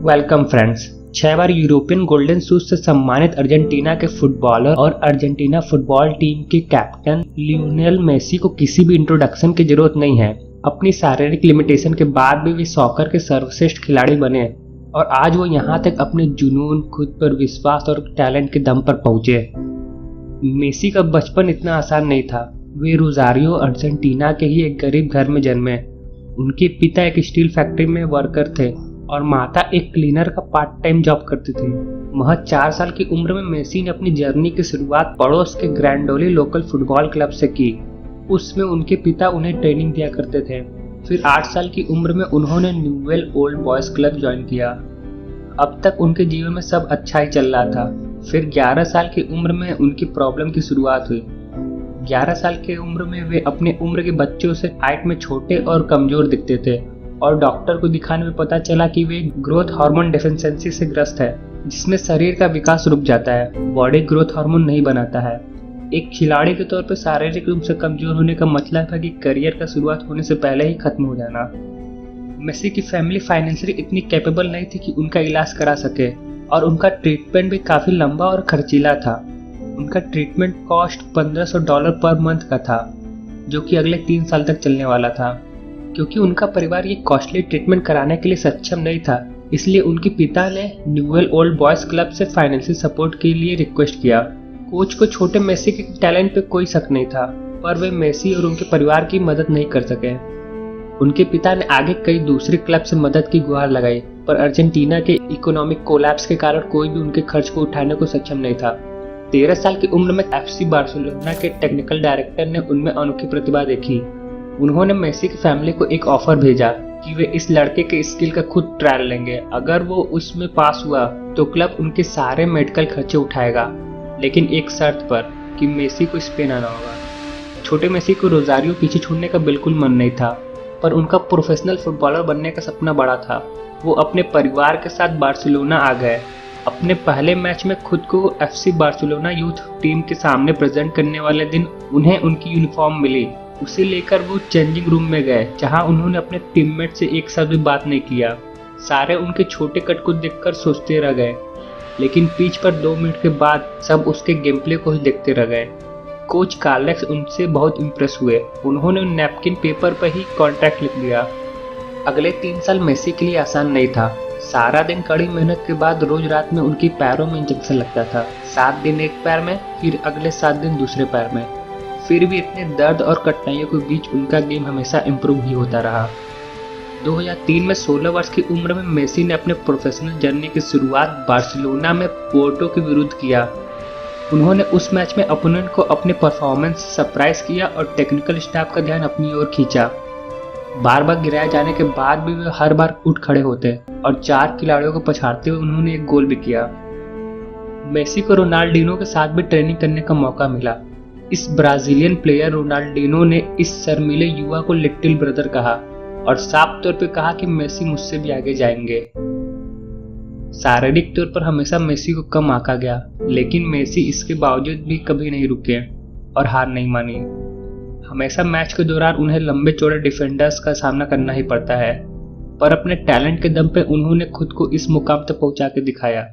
Welcome friends. 6 बार European golden shoes से सम्मानित Argentina के फुटबॉलर और अर्जेंटीना फुटबॉल टीम के कैप्टन लियोनेल मेसी को किसी भी इंट्रोडक्शन की जरूरत नहीं है। अपनी शारीरिक लिमिटेशन के बाद भी वे सॉकर के सर्वश्रेष्ठ खिलाड़ी बने और आज वो यहाँ तक अपने जुनून, खुद पर विश्वास और टैलेंट के दम पर पहुंचे। मेसी का बचपन इतना आसान नहीं था। वे रोजारियो अर्जेंटीना के ही एक गरीब घर में जन्मे। उनके पिता एक स्टील फैक्ट्री में वर्कर थे और माता एक क्लीनर का पार्ट टाइम जॉब करती थी। महज 4 साल की उम्र में मेसी ने अपनी जर्नी की शुरुआत पड़ोस के ग्रैंडोली लोकल फुटबॉल क्लब से की। उसमें उनके पिता उन्हें ट्रेनिंग दिया करते थे। फिर 8 साल की उम्र में उन्होंने Newell old boys club join किया। अब तक उनके जीवन में सब अच्छा ही चल रहा था। फिर 11 साल की उम्र में उनकी प्रॉब्लम की शुरुआत हुई। 11 साल की उम्र में वे अपने उम्र के बच्चों से हाइट में छोटे और कमजोर दिखते थे और डॉक्टर को दिखाने में पता चला कि वे ग्रोथ हार्मोन डेफिशिएंसी से ग्रस्त है, जिसमें शरीर का विकास रुक जाता है। बॉडी ग्रोथ हार्मोन नहीं बनाता है। एक खिलाड़ी के तौर पर शारीरिक रूप से कमजोर होने का मतलब है कि करियर का शुरुआत होने से पहले ही खत्म हो जाना। मेसी की फैमिली फाइनेंशियली इतनी कैपेबल नहीं थी कि उनका इलाज करा सके और उनका ट्रीटमेंट भी काफी लंबा और खर्चीला था। उनका ट्रीटमेंट कॉस्ट $1500 पर मंथ का था, जो कि अगले 3 साल तक चलने वाला था। क्योंकि उनका परिवार ये कॉस्टली ट्रीटमेंट कराने के लिए सक्षम नहीं था, इसलिए उनके पिता ने न्यूवेल ओल्ड बॉयज क्लब से फाइनेंशियल सपोर्ट के लिए रिक्वेस्ट किया। कोच को छोटे मेसी के टैलेंट पे कोई शक नहीं था, पर वे मेसी और उनके परिवार की मदद नहीं कर सके। उनके पिता ने आगे कई दूसरे क्लब से मदद की गुहार लगाई, पर अर्जेंटीना के इकोनॉमिक कोलैप्स के कारण कोई भी उनके खर्च को उठाने को सक्षम नहीं था। 13 साल की उम्र में एफसी बार्सिलोना के टेक्निकल डायरेक्टर ने उनमें अनोखी प्रतिभा देखी। उन्होंने मेसी की फैमिली को एक ऑफर भेजा कि वे इस लड़के के स्किल का खुद ट्रायल लेंगे। अगर वो उसमें पास हुआ तो क्लब उनके सारे मेडिकल खर्चे उठाएगा, लेकिन एक शर्त पर कि मेसी को स्पेन आना होगा। छोटे मेसी को रोजारियो पीछे छोड़ने का बिल्कुल मन नहीं था, पर उनका प्रोफेशनल फुटबॉलर बनने का सपना बड़ा था। वो अपने परिवार के साथ बार्सिलोना आ गए। अपने पहले मैच में खुद को एफसी बार्सिलोना यूथ टीम के सामने प्रेजेंट करने वाले दिन उन्हें उनकी यूनिफॉर्म मिली। उसे लेकर वो चेंजिंग रूम में गए, जहां उन्होंने अपने टीममेट से एक साथ भी बात नहीं किया। सारे उनके छोटे कट को देखकर सोचते रह गए, लेकिन पिच पर 2 मिनट के बाद सब उसके गेम प्ले को ही देखते रह गए। कोच कार्लेक्स उनसे बहुत इम्प्रेस हुए। उन्होंने नैपकिन पेपर पर ही कॉन्ट्रैक्ट लिख दिया। अगले 3 साल मेसी के लिए आसान नहीं था। सारा दिन कड़ी मेहनत के बाद रोज रात में उनके पैरों में इंजेक्शन लगता था। 7 दिन एक पैर में, फिर अगले 7 दिन दूसरे पैर में। फिर भी इतने दर्द और कठिनाइयों के बीच उनका गेम हमेशा इम्प्रूव ही होता रहा। 2003 में 16 वर्ष की उम्र में मेसी ने अपने प्रोफेशनल जर्नी की शुरुआत बार्सिलोना में पोर्टो के विरुद्ध किया। उन्होंने उस मैच में अपोनेंट को अपने परफॉर्मेंस से सरप्राइज किया और टेक्निकल स्टाफ का ध्यान अपनी ओर खींचा। बार बार गिराए जाने के बाद भी वे हर बार उठ खड़े होते और 4 खिलाड़ियों को पछाड़ते हुए उन्होंने एक गोल भी किया। मेसी को रोनाल्डिनो के साथ भी ट्रेनिंग करने का मौका मिला। इस ब्राजीलियन प्लेयर रोनाल्डिनो ने इस शर्मीले युवा को लिटिल ब्रदर कहा और साफ तौर पे कहा कि मेसी मुझसे भी आगे जाएंगे। शारीरिक तौर पर हमेशा मेसी को कम आंका गया, लेकिन मेसी इसके बावजूद भी कभी नहीं रुके और हार नहीं मानी। हमेशा मैच के दौरान उन्हें लंबे चौड़े डिफेंडर्स का सामना करना ही पड़ता है, पर अपने टैलेंट के दम पे उन्होंने खुद को इस मुकाम तक पहुंचा के दिखाया।